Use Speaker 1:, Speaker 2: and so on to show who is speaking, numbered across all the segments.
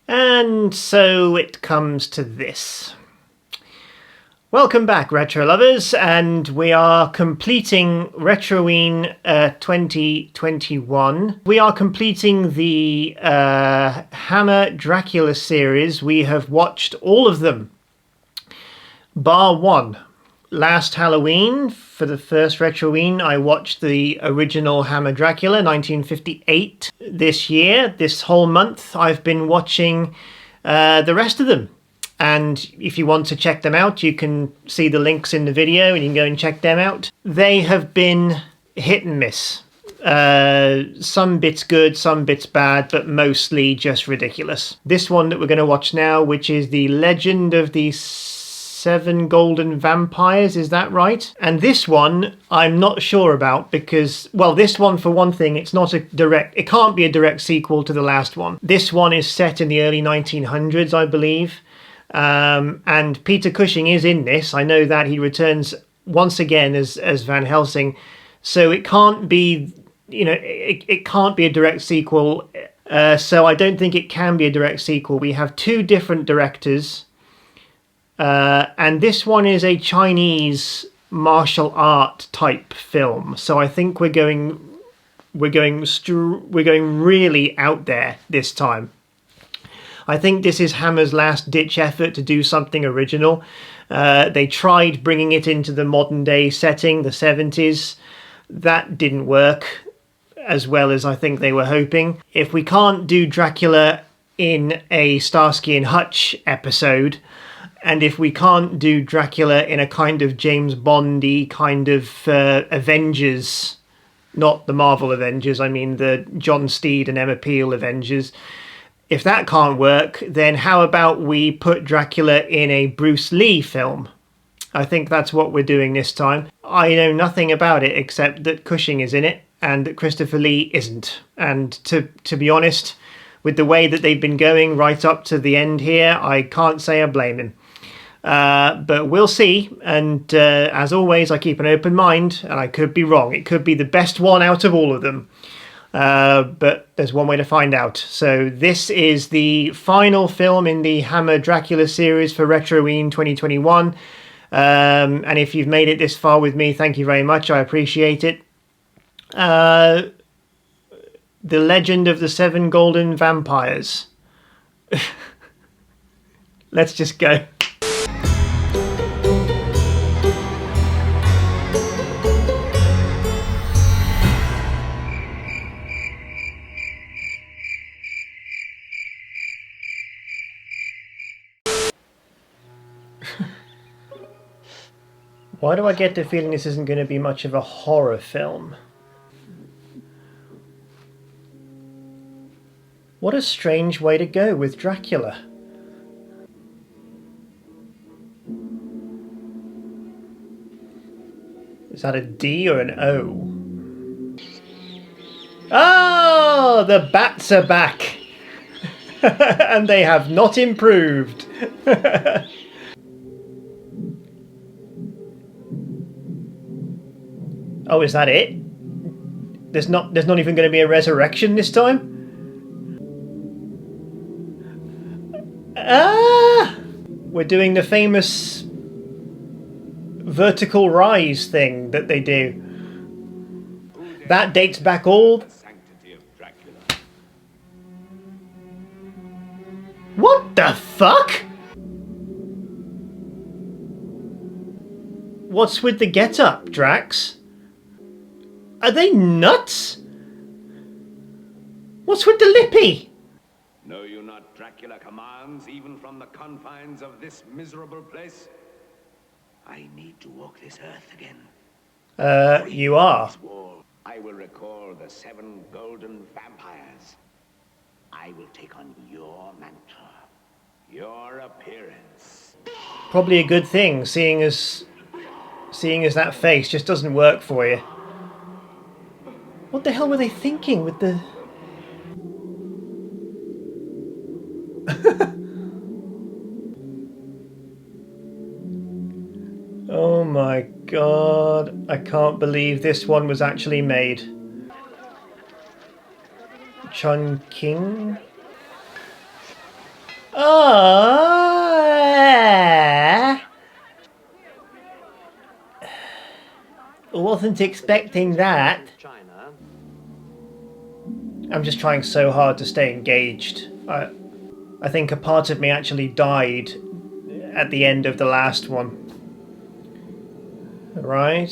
Speaker 1: And so it comes to this. Welcome back, retro lovers, and we are completing Retro-Ween 2021. We are completing the Hammer Dracula series. We have watched all of them, bar one. Last Halloween, for the first Retro-Ween, I watched the original Hammer Dracula, 1958. This year, this whole month, I've been watching the rest of them. And if you want to check them out, you can see the links in the video and you can go and check them out. They have been hit and miss. Some bits good, some bits bad, but mostly just ridiculous. This one that we're going to watch now, which is the Legend of the Seven Golden Vampires, is that right? And this one I'm not sure about because, well, this one, for one thing, it can't be a direct sequel to the last one. This one is set in the early 1900s, I believe. And Peter Cushing is in this. I know that he returns once again as Van Helsing. So it can't be, it can't be a direct sequel. So I don't think it can be a direct sequel. We have two different directors. And this one is a Chinese martial art type film. So I think we're going really out there this time. I think this is Hammer's last ditch effort to do something original. They tried bringing it into the modern day setting, the 70s. That didn't work as well as I think they were hoping. If we can't do Dracula in a Starsky and Hutch episode, and if we can't do Dracula in a kind of James Bondy kind of Avengers, not the Marvel Avengers, I mean the John Steed and Emma Peel Avengers, if that can't work, then how about we put Dracula in a Bruce Lee film? I think that's what we're doing this time. I know nothing about it except that Cushing is in it and that Christopher Lee isn't. And to be honest, with the way that they've been going right up to the end here, I can't say I blame him. But we'll see. And as always, I keep an open mind and I could be wrong. It could be the best one out of all of them. But there's one way to find out. So this is the final film in the Hammer Dracula series for Retro-Ween 2021. And if you've made it this far with me, thank you very much. I appreciate it. The Legend of the Seven Golden Vampires. Let's just go. Why do I get the feeling this isn't going to be much of a horror film? What a strange way to go with Dracula. Is that a D or an O? Oh, the bats are back! And they have not improved. Oh, is that it? There's not even going to be a resurrection this time? Ah! We're doing the famous vertical rise thing that they do. That dates back all... What the fuck? What's with the get-up, Drax? Are they nuts? What's with the lippy?
Speaker 2: Know you not Dracula commands, even from the confines of this miserable place? I need to walk this earth again.
Speaker 1: You are.
Speaker 2: I will recall the seven golden vampires. I will take on your mantle, your appearance.
Speaker 1: Probably a good thing, seeing as that face just doesn't work for you. What the hell were they thinking with the... Oh my god, I can't believe this one was actually made. Chun King? Oh, wasn't expecting that. I'm just trying so hard to stay engaged. I think a part of me actually died at the end of the last one. Right.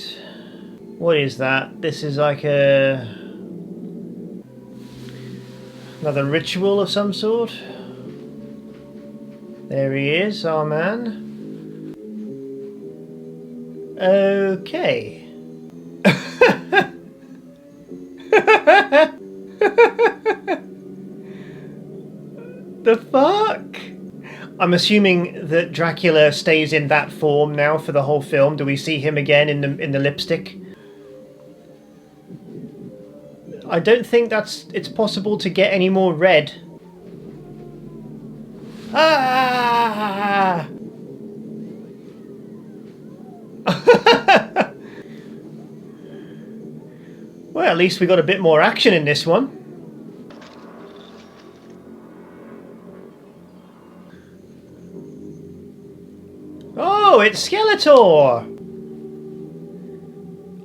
Speaker 1: What is that? This is like another ritual of some sort. There he is, our man. Okay. The fuck? I'm assuming that Dracula stays in that form now for the whole film. Do we see him again in the lipstick? I don't think it's possible to get any more red. Ah! Well, at least we got a bit more action in this one. Oh, it's Skeletor!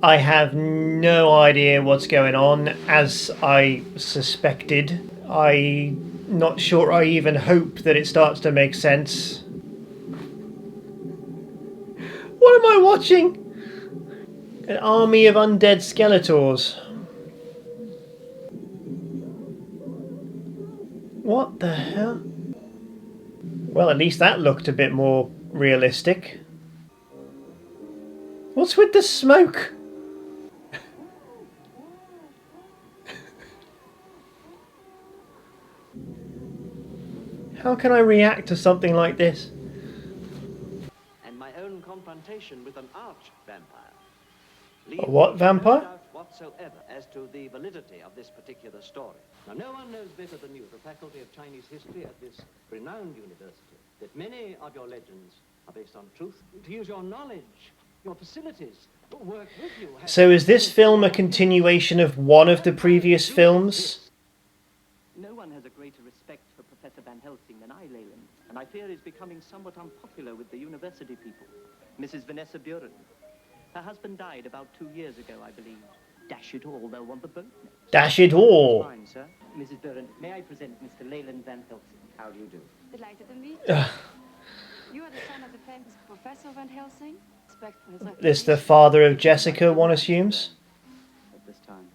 Speaker 1: I have no idea what's going on, as I suspected. I'm not sure I even hope that it starts to make sense. What am I watching? An army of undead Skeletors. What the hell? Well, at least that looked a bit more realistic. What's with the smoke? How can I react to something like this?
Speaker 3: And my own confrontation with an arch-vampire.
Speaker 1: A what vampire?
Speaker 3: No doubt whatsoever as to the validity of this particular story. Now, no one knows better than you, the Faculty of Chinese History at this renowned university, that many of your legends are based on truth. To use your knowledge, your facilities, work with you.
Speaker 1: So is this film a continuation of one of the previous films?
Speaker 4: No one has a greater respect for Professor Van Helsing than I, Leyland, and I fear he's becoming somewhat unpopular with the university people. Mrs. Vanessa Buren. Her husband died about 2 years ago, I believe. Dash it all, they'll want the boat next.
Speaker 1: Dash it all!
Speaker 4: Fine, sir. Mrs. Buren, may I present Mr. Leyland Van Helsing?
Speaker 3: How do you do?
Speaker 5: Delighted to meet you. You are the son of the famous Professor Van Helsing? Respect for his
Speaker 1: This the father of Jessica, one assumes?
Speaker 4: At this time.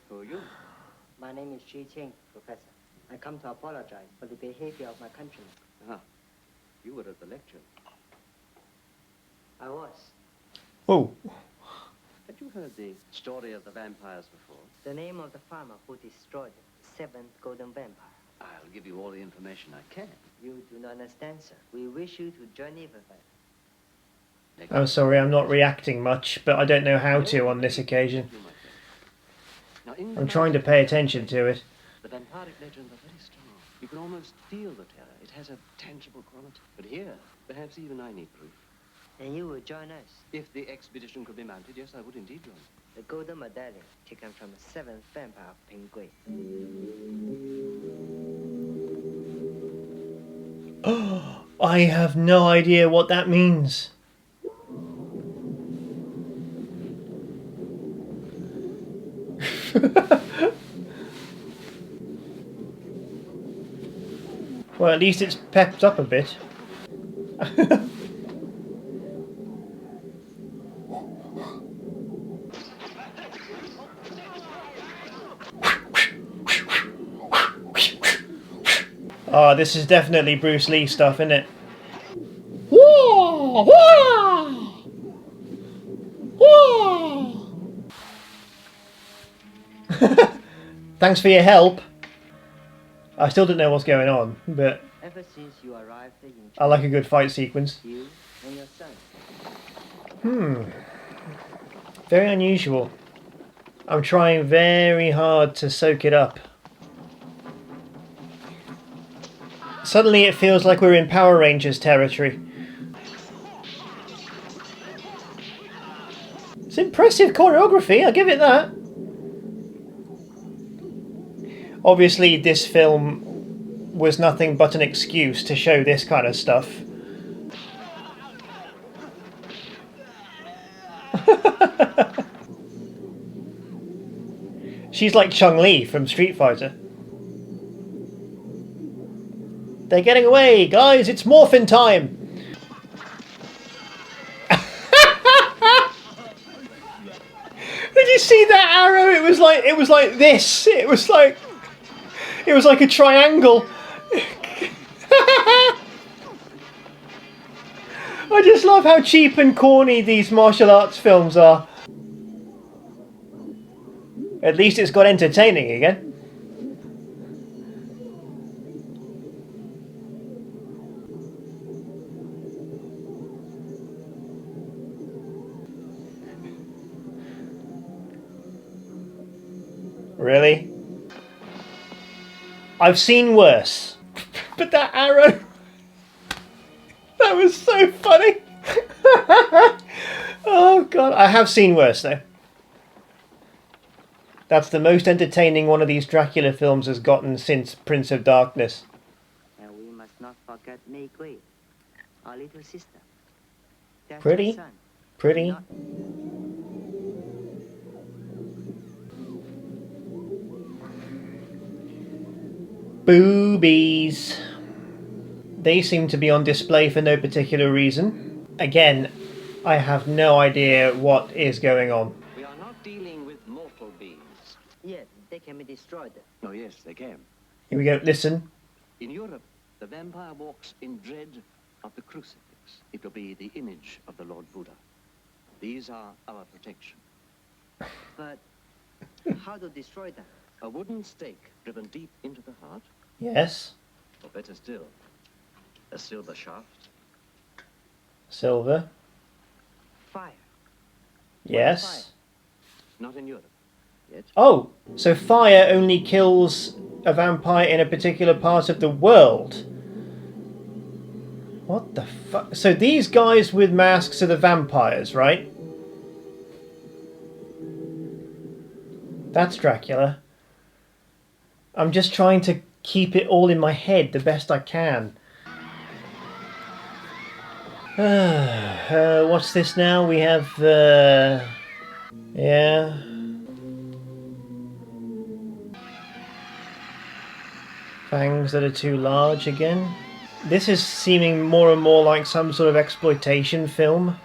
Speaker 3: Who are you?
Speaker 6: My name is Xi Qing, Professor. I come to apologize for the behavior of my countrymen.
Speaker 3: Ah, you were at the lecture.
Speaker 6: I was.
Speaker 1: Oh.
Speaker 3: Had you heard the story of the vampires before?
Speaker 6: The name of the farmer who destroyed the seventh golden vampire.
Speaker 3: I'll give you all the information I can.
Speaker 6: You do not understand, sir. We wish you to journey with us.
Speaker 1: I'm sorry, I'm not reacting much, but I don't know how to on this occasion.
Speaker 3: Now, in
Speaker 1: I'm trying to pay attention to it.
Speaker 3: The vampiric legends are very strong. You can almost feel the terror. It has a tangible quality. But here, perhaps even I need proof.
Speaker 6: And you will join us.
Speaker 3: If the expedition could be mounted, yes, I would indeed join.
Speaker 6: The golden medallion taken from the seventh vampire of Ping Gui.
Speaker 1: I have no idea what that means. Well, at least it's pepped up a bit. Oh, this is definitely Bruce Lee stuff, isn't it? Whoa! Whoa! Whoa! Thanks for your help. I still don't know what's going on, but
Speaker 6: Ever since you arrived in
Speaker 1: I like a good fight sequence.
Speaker 6: you and your son.
Speaker 1: Very unusual. I'm trying very hard to soak it up. Suddenly it feels like we're in Power Rangers territory. It's impressive choreography, I'll give it that. Obviously this film was nothing but an excuse to show this kind of stuff. She's like Chun-Li from Street Fighter. They're getting away, guys, it's morphin' time! Did you see that arrow? It was like this. It was like a triangle. I just love how cheap and corny these martial arts films are. At least it's got entertaining again. Really? I've seen worse. But that arrow... that was so funny. Oh god, I have seen worse though. That's the most entertaining one of these Dracula films has gotten since Prince of Darkness.
Speaker 6: And we must not forget Mei Gui, our little sister. That's
Speaker 1: Pretty.
Speaker 6: her son.
Speaker 1: Pretty.
Speaker 6: Not-
Speaker 1: Boobies. They seem to be on display for no particular reason. Again, I have no idea what is going on.
Speaker 3: We are not dealing with mortal beings.
Speaker 6: Yes, they can be destroyed.
Speaker 3: Oh, yes, they can.
Speaker 1: Here we go, listen.
Speaker 3: In Europe, the vampire walks in dread of the crucifix. It will be the image of the Lord Buddha. These are our protection.
Speaker 6: But how to destroy them?
Speaker 3: A wooden stake driven deep into the heart,
Speaker 1: Yes.
Speaker 3: or better still, a silver shaft.
Speaker 1: Silver.
Speaker 6: Fire.
Speaker 1: Yes.
Speaker 3: Not in Europe yet.
Speaker 1: Oh, so fire only kills a vampire in a particular part of the world. What the fuck? So these guys with masks are the vampires, right? That's Dracula. I'm just trying to keep it all in my head the best I can. What's this now? We have, yeah. Fangs that are too large again. This is seeming more and more like some sort of exploitation film.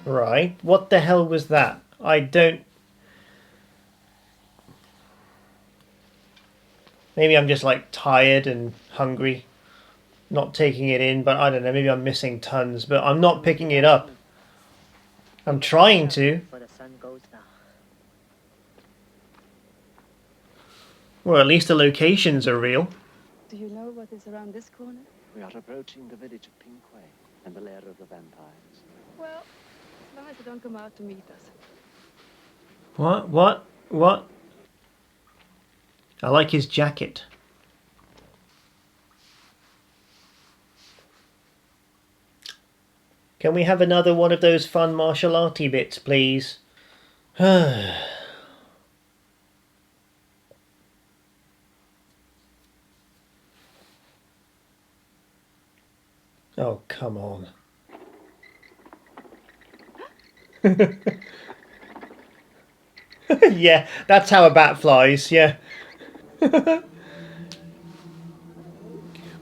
Speaker 1: Right, what the hell was that? I don't... Maybe I'm just like tired and hungry. Not taking it in, but I don't know, maybe I'm missing tons, but I'm not picking it up. I'm trying to.
Speaker 6: For the sun goes down.
Speaker 1: Well, at least the locations are real.
Speaker 5: Do you know what is around this corner?
Speaker 3: We are approaching the village of Pinquay and the lair of the vampires.
Speaker 5: Well, as long as they don't come out to meet us.
Speaker 1: What? I like his jacket. Can we have another one of those fun martial arty bits, please? Oh, come on. Yeah, that's how a bat flies, yeah.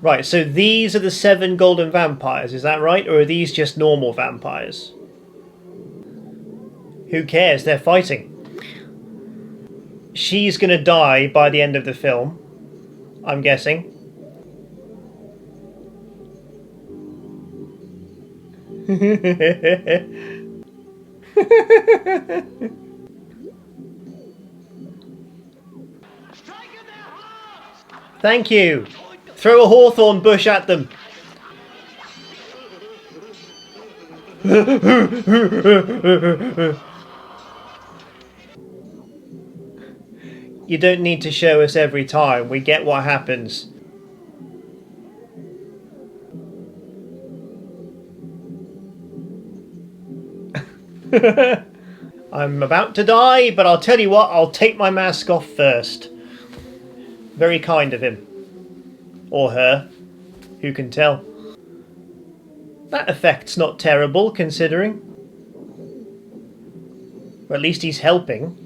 Speaker 1: Right, so these are the 7 golden vampires, is that right? Or are these just normal vampires? Who cares? They're fighting. She's gonna die by the end of the film, I'm guessing. Thank you. Throw a hawthorn bush at them. You don't need to show us every time. We get what happens. I'm about to die, but I'll tell you what, I'll take my mask off first. Very kind of him. Or her. Who can tell? That effect's not terrible, considering. Or at least he's helping.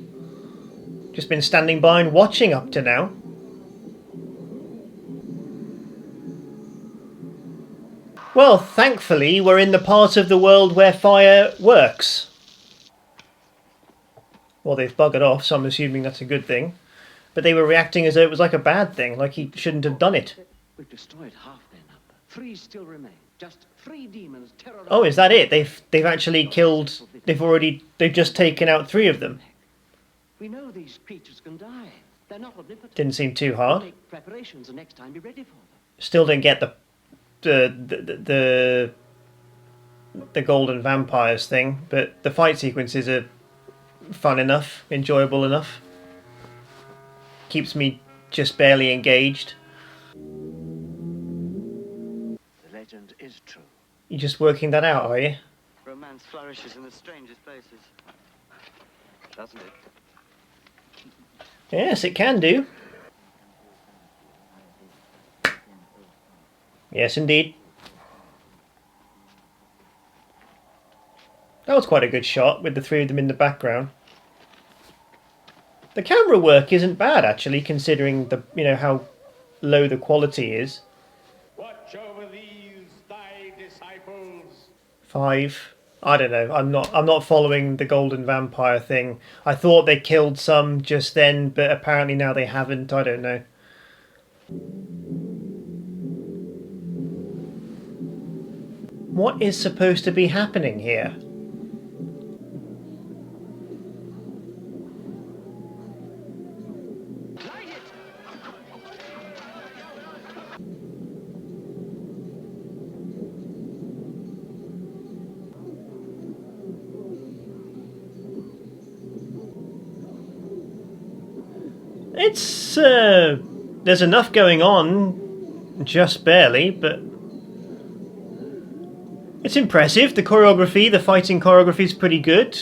Speaker 1: Just been standing by and watching up to now. Well, thankfully, we're in the part of the world where fire works. Well, they've buggered off, so I'm assuming that's a good thing. But they were reacting as though it was like a bad thing, like he shouldn't have done it.
Speaker 3: We've destroyed half their number. 3 still remain. Just 3 demons terrorizing.
Speaker 1: Oh, is that it? They've actually killed... They've just taken out 3 of them.
Speaker 3: We know these creatures can die. They're not omnipotent.
Speaker 1: Didn't seem too hard.
Speaker 3: Make preparations and next time be ready for them.
Speaker 1: Still don't get the golden vampires thing, but the fight sequences are fun enough, enjoyable enough. Keeps me just barely engaged.
Speaker 2: The legend is true.
Speaker 1: You're just working that out, are you?
Speaker 4: Romance flourishes in the strangest places. Doesn't it?
Speaker 1: Yes, it can do. Yes, indeed. That was quite a good shot with the 3 of them in the background. The camera work isn't bad, actually, considering the how low the quality is.
Speaker 2: Watch over these thy disciples.
Speaker 1: 5. I don't know. I'm not following the golden vampire thing. I thought they killed some just then, but apparently now they haven't. I don't know. What is supposed to be happening here? It's, there's enough going on, just barely, but it's impressive. The choreography, the fighting choreography is pretty good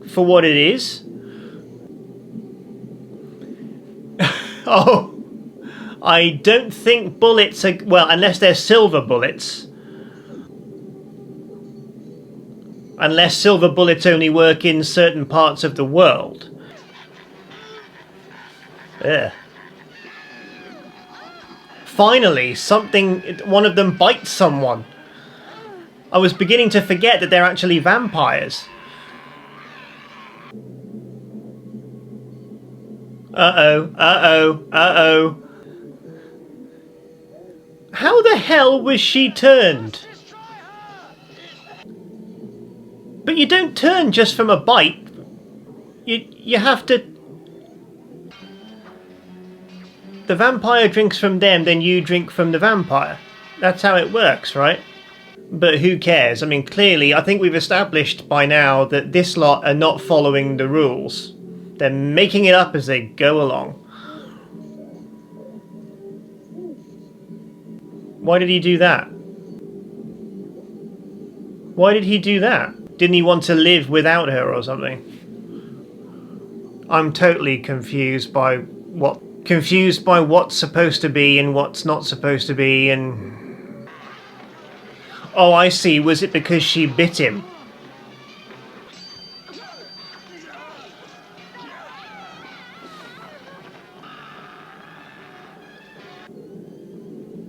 Speaker 1: for what it is. Oh, I don't think bullets are, well, unless they're silver bullets. Unless silver bullets only work in certain parts of the world. Yeah. Finally, one of them bites someone. I was beginning to forget that they're actually vampires. Uh-oh, uh-oh, uh-oh. How the hell was she turned? But you don't turn just from a bite. You have to... The vampire drinks from them, then you drink from the vampire. That's how it works, right? But who cares? I mean, clearly, I think we've established by now that this lot are not following the rules. They're making it up as they go along. Why did he do that? Why did he do that? Didn't he want to live without her or something? I'm totally confused by what's supposed to be and what's not supposed to be, and... Oh, I see. Was it because she bit him?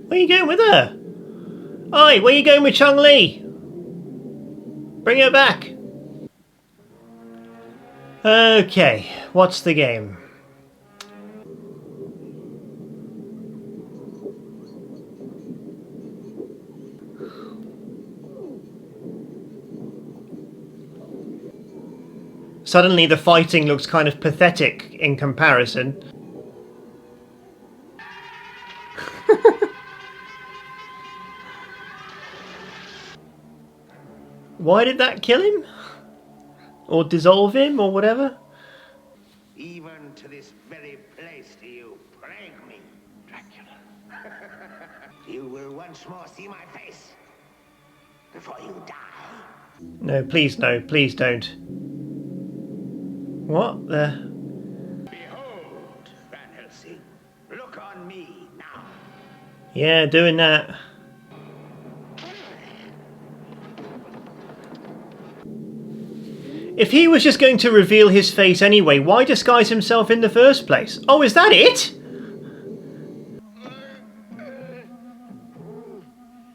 Speaker 1: Where are you going with her? Oi, where are you going with Chung Li? Bring her back. Okay, what's the game? Suddenly the fighting looks kind of pathetic in comparison. Why did that kill him? Or dissolve him, or whatever?
Speaker 2: Even to this very place do you plague me, Dracula. You will once more see my face before you die.
Speaker 1: No, please don't. What the?
Speaker 2: Behold, Van Helsing. Look on me now.
Speaker 1: Yeah, doing that. If he was just going to reveal his face anyway, why disguise himself in the first place? Oh, is that it?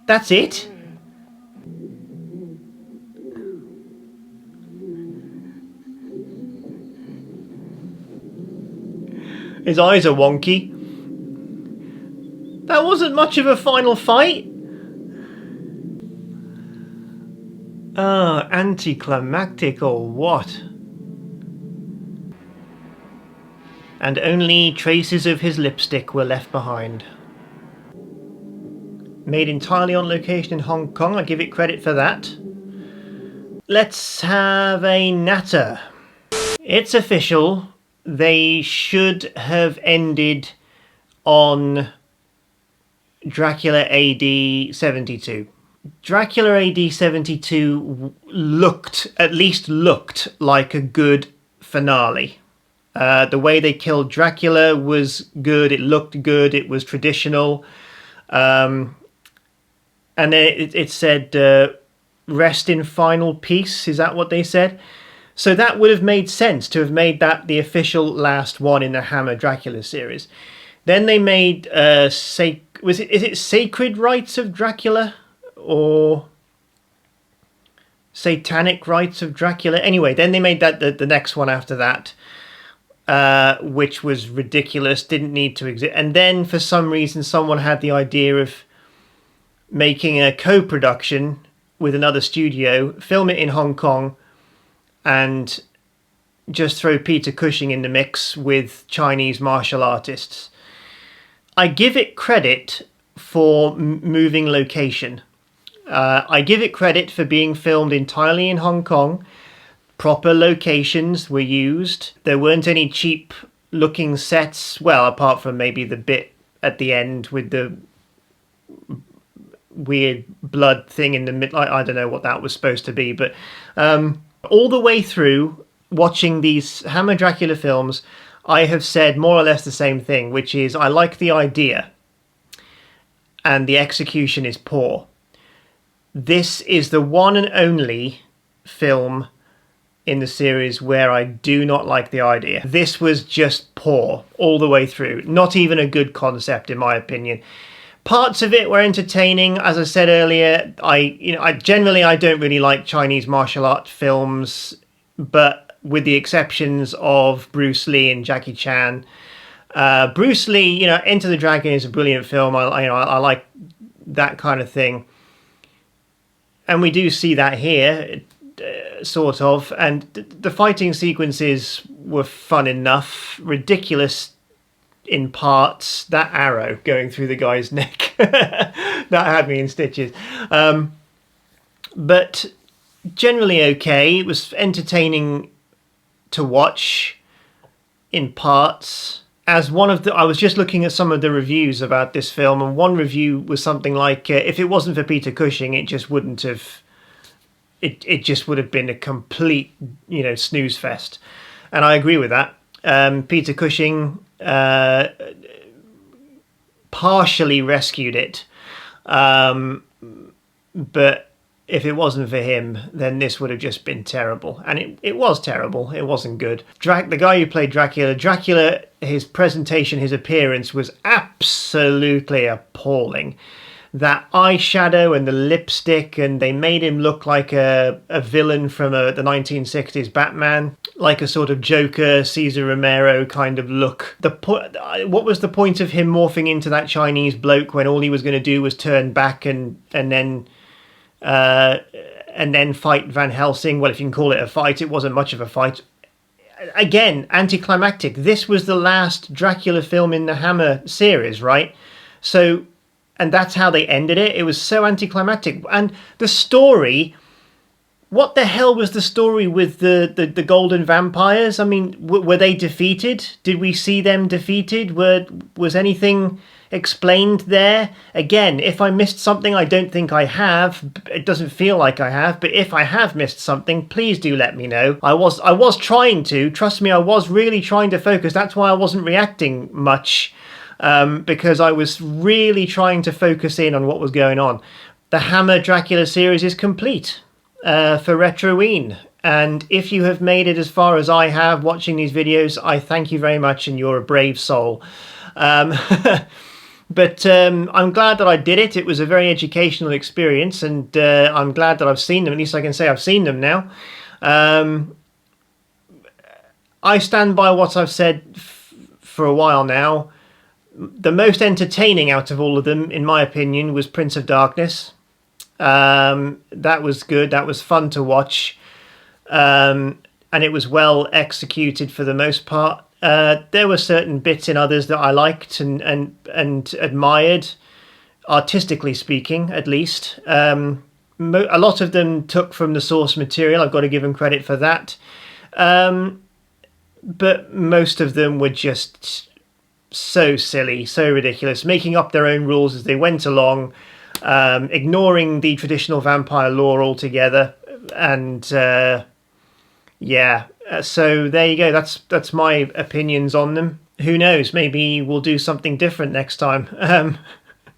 Speaker 1: That's it? His eyes are wonky. That wasn't much of a final fight. Ah, anticlimactic or what? And only traces of his lipstick were left behind. Made entirely on location in Hong Kong, I give it credit for that. Let's have a natter. It's official. They should have ended on Dracula AD 72. Dracula AD 72 at least looked like a good finale. The way they killed Dracula was good, it looked good, it was traditional. And then it said, rest in final peace, is that what they said? So that would have made sense to have made that the official last one in the Hammer Dracula series. Then they made, is it Sacred Rites of Dracula? Or Satanic Rites of Dracula. Anyway, then they made that the next one after that, which was ridiculous, didn't need to exist. And then for some reason, someone had the idea of making a co-production with another studio, film it in Hong Kong, and just throw Peter Cushing in the mix with Chinese martial artists. I give it credit for moving location. I give it credit for being filmed entirely in Hong Kong. Proper locations were used. There weren't any cheap looking sets, well, apart from maybe the bit at the end with the weird blood thing in the middle. I don't know what that was supposed to be, but all the way through watching these Hammer Dracula films, I have said more or less the same thing, which is I like the idea and the execution is poor. This is the one and only film in the series where I do not like the idea. This was just poor all the way through. Not even a good concept, in my opinion. Parts of it were entertaining. As I said earlier, I generally don't really like Chinese martial art films, but with the exceptions of Bruce Lee and Jackie Chan. Bruce Lee, Enter the Dragon is a brilliant film. I like that kind of thing. And we do see that here, sort of. And the fighting sequences were fun enough, ridiculous in parts. That arrow going through the guy's neck, that had me in stitches. But generally okay. It was entertaining to watch in parts. As I was just looking at some of the reviews about this film, and one review was something like, if it wasn't for Peter Cushing, it just wouldn't have, it just would have been a complete, snooze fest. And I agree with that. Peter Cushing partially rescued it. But if it wasn't for him, then this would have just been terrible. And it was terrible. It wasn't good. The guy who played Dracula, his presentation, his appearance was absolutely appalling. That eyeshadow and the lipstick, and they made him look like a villain from the 1960s Batman, like a sort of Joker, Cesar Romero kind of look. What was the point of him morphing into that Chinese bloke when all he was going to do was turn back and then fight Van Helsing? Well, if you can call it a fight, it wasn't much of a fight. Again, anticlimactic. This was the last Dracula film in the Hammer series, right? So, and that's how they ended it. It was so anticlimactic. And the story What the hell was the story with the golden vampires? I mean, were they defeated? Did we see them defeated? Was anything explained there? Again, if I missed something, I don't think I have. It doesn't feel like I have, but if I have missed something, please do let me know. I was trying to, trust me, I was really trying to focus. That's why I wasn't reacting much, because I was really trying to focus in on what was going on. The Hammer Dracula series is complete for Retro-Ween. And if you have made it as far as I have watching these videos, I thank you very much, and you're a brave soul. But I'm glad that I did it. It was a very educational experience, and I'm glad that I've seen them. At least I can say I've seen them now. I stand by what I've said for a while now. The most entertaining out of all of them, in my opinion, was Prince of Darkness. That was good. That was fun to watch. And it was well executed for the most part. There were certain bits in others that I liked and admired, artistically speaking, at least. A lot of them took from the source material. I've got to give them credit for that. But most of them were just so silly, so ridiculous, making up their own rules as they went along, ignoring the traditional vampire lore altogether. And yeah, so there you go. That's my opinions on them. Who knows? Maybe we'll do something different next time.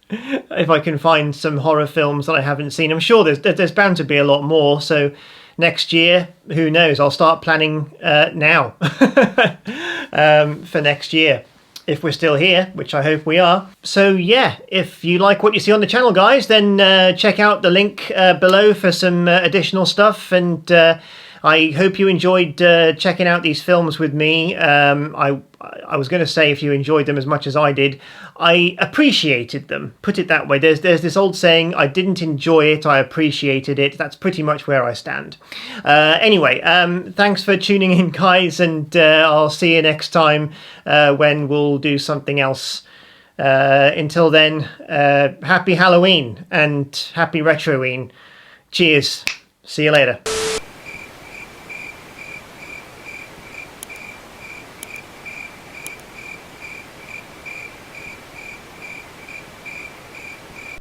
Speaker 1: If I can find some horror films that I haven't seen. I'm sure there's bound to be a lot more. So next year, who knows? I'll start planning now for next year, if we're still here, which I hope we are. So yeah, if you like what you see on the channel, guys, then check out the link below for some additional stuff. And I hope you enjoyed checking out these films with me. I was going to say if you enjoyed them as much as I did. I appreciated them. Put it that way. There's this old saying, I didn't enjoy it, I appreciated it. That's pretty much where I stand. Anyway, thanks for tuning in, guys, and I'll see you next time when we'll do something else. Until then, happy Halloween and happy Retro-Ween. Cheers. See you later.